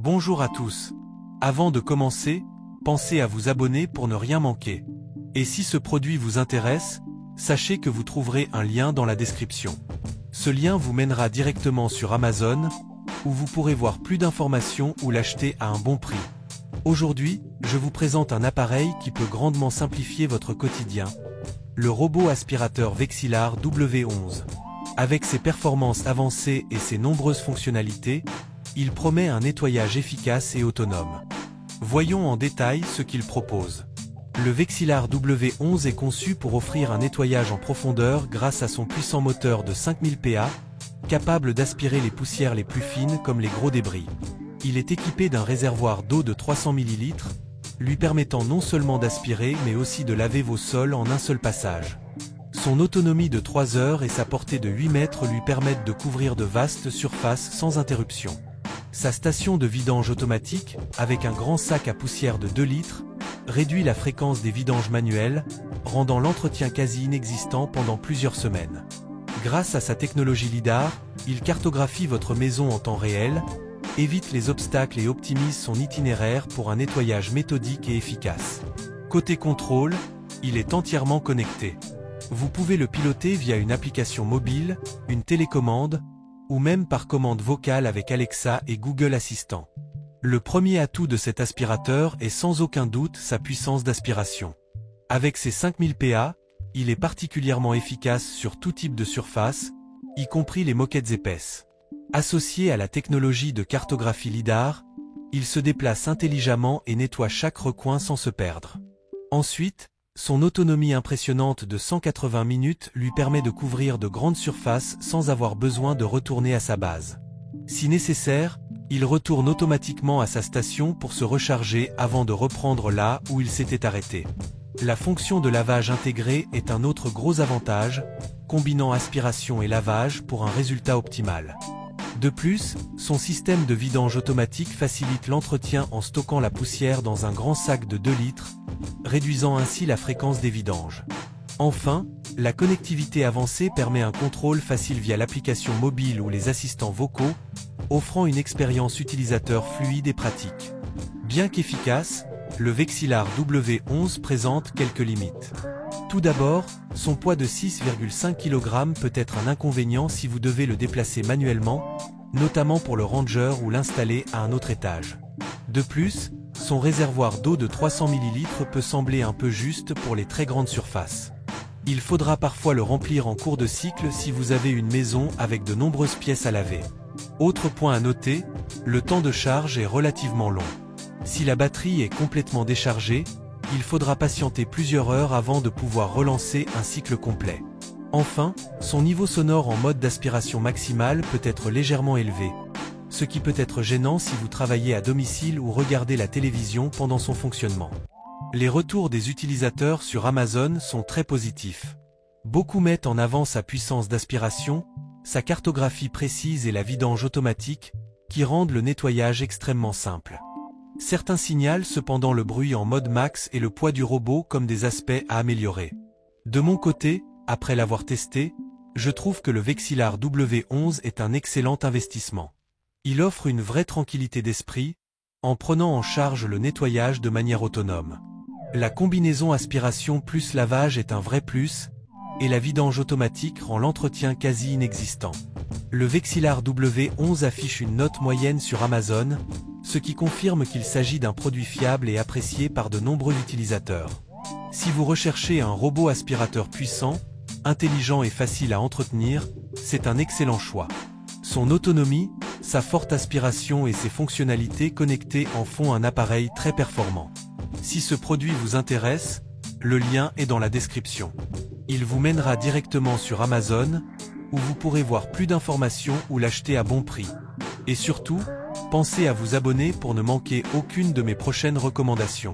Bonjour à tous. Avant de commencer, pensez à vous abonner pour ne rien manquer. Et si ce produit vous intéresse, sachez que vous trouverez un lien dans la description. Ce lien vous mènera directement sur Amazon, où vous pourrez voir plus d'informations ou l'acheter à un bon prix. Aujourd'hui, je vous présente un appareil qui peut grandement simplifier votre quotidien. Le robot aspirateur Vexilar W11. Avec ses performances avancées et ses nombreuses fonctionnalités, il promet un nettoyage efficace et autonome. Voyons en détail ce qu'il propose. Le Vexilar W11 est conçu pour offrir un nettoyage en profondeur grâce à son puissant moteur de 5000 PA, capable d'aspirer les poussières les plus fines comme les gros débris. Il est équipé d'un réservoir d'eau de 300 ml, lui permettant non seulement d'aspirer mais aussi de laver vos sols en un seul passage. Son autonomie de 3 heures et sa portée de 8 mètres lui permettent de couvrir de vastes surfaces sans interruption. Sa station de vidange automatique, avec un grand sac à poussière de 2 litres, réduit la fréquence des vidanges manuelles, rendant l'entretien quasi inexistant pendant plusieurs semaines. Grâce à sa technologie LiDAR, il cartographie votre maison en temps réel, évite les obstacles et optimise son itinéraire pour un nettoyage méthodique et efficace. Côté contrôle, il est entièrement connecté. Vous pouvez le piloter via une application mobile, une télécommande, ou même par commande vocale avec Alexa et Google Assistant. Le premier atout de cet aspirateur est sans aucun doute sa puissance d'aspiration. Avec ses 5000 PA, il est particulièrement efficace sur tout type de surface, y compris les moquettes épaisses. Associé à la technologie de cartographie LiDAR, il se déplace intelligemment et nettoie chaque recoin sans se perdre. Ensuite, son autonomie impressionnante de 180 minutes lui permet de couvrir de grandes surfaces sans avoir besoin de retourner à sa base. Si nécessaire, il retourne automatiquement à sa station pour se recharger avant de reprendre là où il s'était arrêté. La fonction de lavage intégrée est un autre gros avantage, combinant aspiration et lavage pour un résultat optimal. De plus, son système de vidange automatique facilite l'entretien en stockant la poussière dans un grand sac de 2 litres, réduisant ainsi la fréquence des vidanges. Enfin, la connectivité avancée permet un contrôle facile via l'application mobile ou les assistants vocaux, offrant une expérience utilisateur fluide et pratique. Bien qu'efficace, le Vexilar W11 présente quelques limites. Tout d'abord, son poids de 6,5 kg peut être un inconvénient si vous devez le déplacer manuellement, notamment pour le ranger ou l'installer à un autre étage. De plus, son réservoir d'eau de 300 ml peut sembler un peu juste pour les très grandes surfaces. Il faudra parfois le remplir en cours de cycle si vous avez une maison avec de nombreuses pièces à laver. Autre point à noter, le temps de charge est relativement long. Si la batterie est complètement déchargée, il faudra patienter plusieurs heures avant de pouvoir relancer un cycle complet. Enfin, son niveau sonore en mode d'aspiration maximale peut être légèrement élevé, ce qui peut être gênant si vous travaillez à domicile ou regardez la télévision pendant son fonctionnement. Les retours des utilisateurs sur Amazon sont très positifs. Beaucoup mettent en avant sa puissance d'aspiration, sa cartographie précise et la vidange automatique, qui rendent le nettoyage extrêmement simple. Certains signalent cependant le bruit en mode max et le poids du robot comme des aspects à améliorer. De mon côté, après l'avoir testé, je trouve que le Vexilar W11 est un excellent investissement. Il offre une vraie tranquillité d'esprit, en prenant en charge le nettoyage de manière autonome. La combinaison aspiration plus lavage est un vrai plus, et la vidange automatique rend l'entretien quasi inexistant. Le Vexilar W11 affiche une note moyenne sur Amazon, ce qui confirme qu'il s'agit d'un produit fiable et apprécié par de nombreux utilisateurs. Si vous recherchez un robot aspirateur puissant, intelligent et facile à entretenir, c'est un excellent choix. Son autonomie, sa forte aspiration et ses fonctionnalités connectées en font un appareil très performant. Si ce produit vous intéresse, le lien est dans la description. Il vous mènera directement sur Amazon, où vous pourrez voir plus d'informations ou l'acheter à bon prix. Et surtout, pensez à vous abonner pour ne manquer aucune de mes prochaines recommandations.